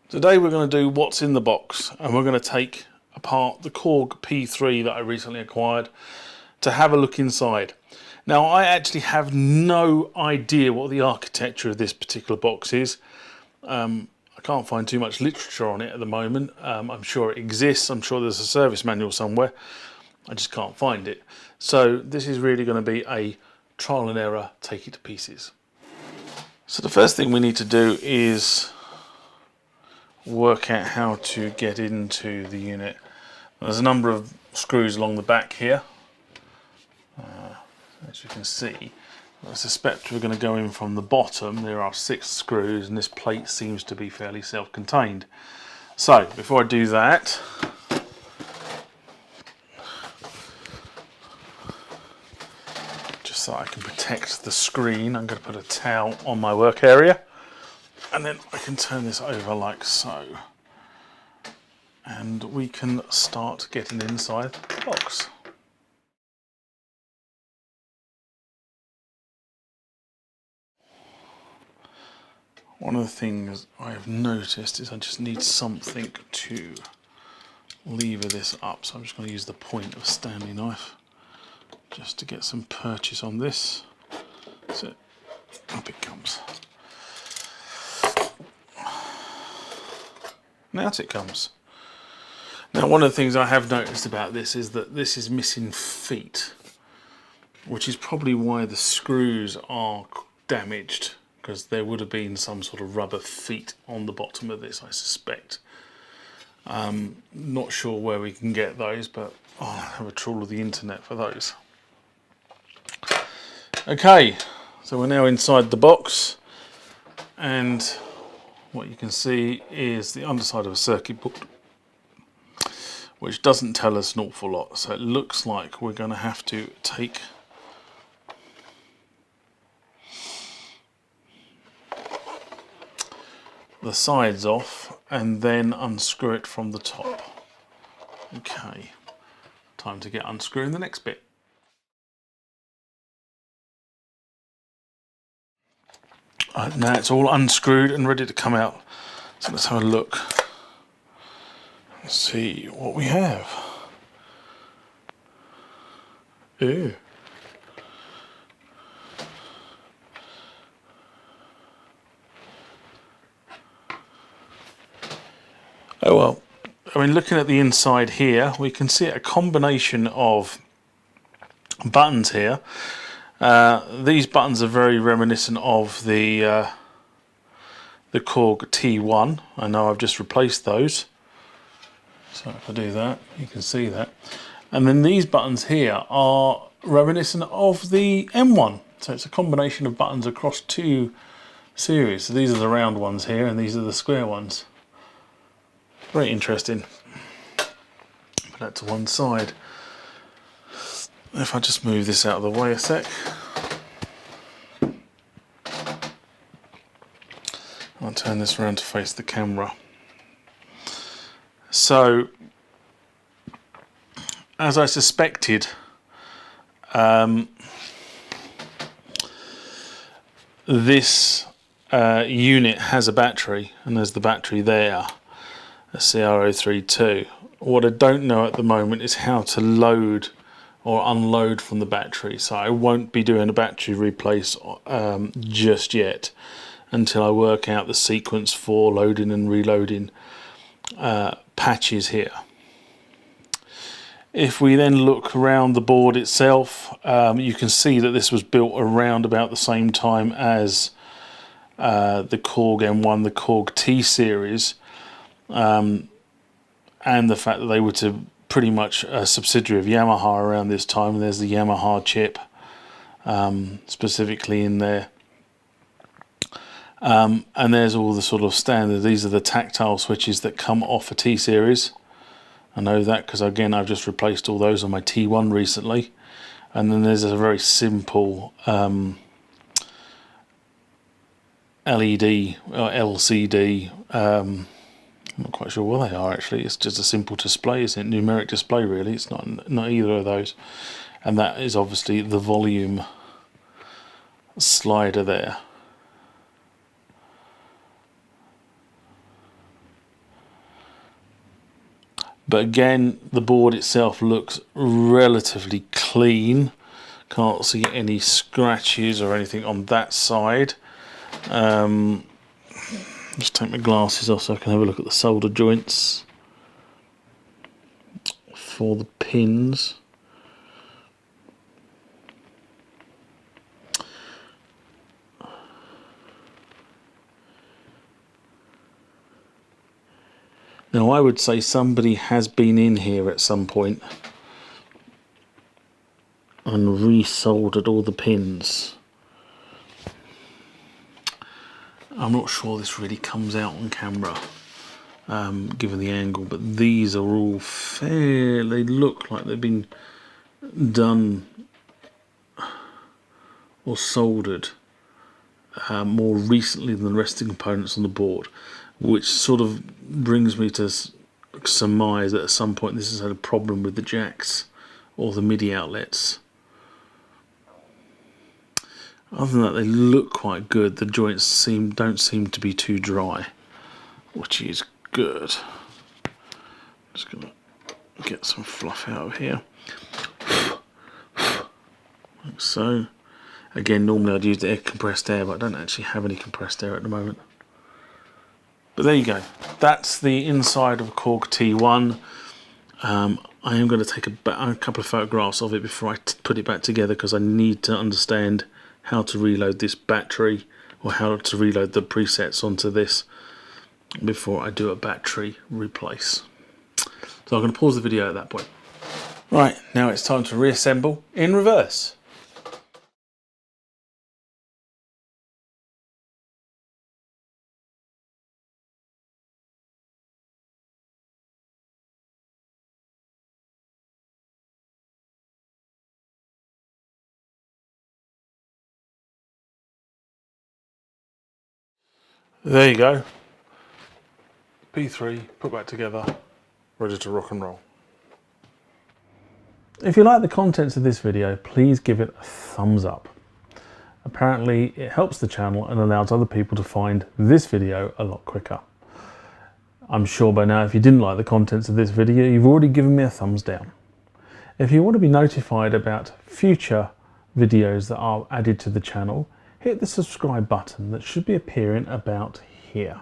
Today we're going to do what's in the box, and we're going to take apart the Korg P3 that I recently acquired to have a look inside. Now, I actually have no idea what the architecture of this particular box is. I can't find too much literature on it at the moment. I'm sure it exists. I'm sure there's a service manual somewhere. I just can't find it. So this is really going to be a trial and error, take it to pieces. So the first thing we need to do is work out how to get into the unit. There's a number of screws along the back here. As you can see, I suspect we're going to go in from the bottom. There are 6 screws and this plate seems to be fairly self-contained. So before I do that, just so I can protect the screen, I'm going to put a towel on my work area. And then I can turn this over like so. And we can start getting inside the box. One of the things I have noticed is I just need something to lever this up. So I'm just going to use the point of a Stanley knife just to get some purchase on this. So up it comes. Out it comes. Now, one of the things I have noticed about this is that this is missing feet, which is probably why the screws are damaged, because there would have been some sort of rubber feet on the bottom of this, I suspect. Not sure where we can get those, but I'll have a trawl of the internet for those. Okay, so we're now inside the box, and what you can see is the underside of a circuit board, which doesn't tell us an awful lot. So it looks like we're going to have to take the sides off and then unscrew it from the top. Okay, time to get unscrewing the next bit. Now it's all unscrewed and ready to come out. So let's have a look. Let's see what we have. Ew. Oh well, I mean, looking at the inside here, we can see a combination of buttons here. These buttons are very reminiscent of the Korg T1. I know I've just replaced those. So if I do that, you can see that. And then these buttons here are reminiscent of the M1. So it's a combination of buttons across 2 series. So these are the round ones here and these are the square ones. Very interesting. Put that to one side. If I just move this out of the way a sec. I'll turn this around to face the camera. So, as I suspected, this unit has a battery, and there's the battery there, a CR032. What I don't know at the moment is how to load or unload from the battery, so I won't be doing a battery replace just yet until I work out the sequence for loading and reloading patches here. If we then look around the board itself, you can see that this was built around about the same time as the Korg M1, the Korg T series, and the fact that they were pretty much a subsidiary of Yamaha around this time. And there's the Yamaha chip specifically in there. And there's all the sort of standard. These are the tactile switches that come off a T series. I know that because again I've just replaced all those on my T1 recently. And then there's a very simple LED or LCD. I'm not quite sure what they are actually. It's just a simple display, isn't it? Numeric display really. It's not either of those. And that is obviously the volume slider there. But again, the board itself looks relatively clean. Can't see any scratches or anything on that side. Just take my glasses off so I can have a look at the solder joints for the pins. Now I would say somebody has been in here at some point and resoldered all the pins. I'm not sure this really comes out on camera, given the angle, but these are all fair. They look like they've been done or soldered more recently than the rest of the components on the board, which sort of brings me to surmise that at some point this has had a problem with the jacks or the MIDI outlets. Other than that, they look quite good. The joints don't seem to be too dry, which is good. Just gonna get some fluff out of here, like so. Again, normally I'd use the compressed air, but I don't actually have any compressed air at the moment. But there you go. That's the inside of a Korg T1. I am going to take a couple of photographs of it before I put it back together, because I need to understand how to reload this battery, or how to reload the presets onto this before I do a battery replace. So I'm going to pause the video at that point. Right, now it's time to reassemble in reverse. There you go. P3 put back together, ready to rock and roll. If you like the contents of this video, please give it a thumbs up. Apparently it helps the channel and allows other people to find this video a lot quicker. I'm sure by now, if you didn't like the contents of this video, you've already given me a thumbs down. If you want to be notified about future videos that are added to the channel, hit the subscribe button that should be appearing about here.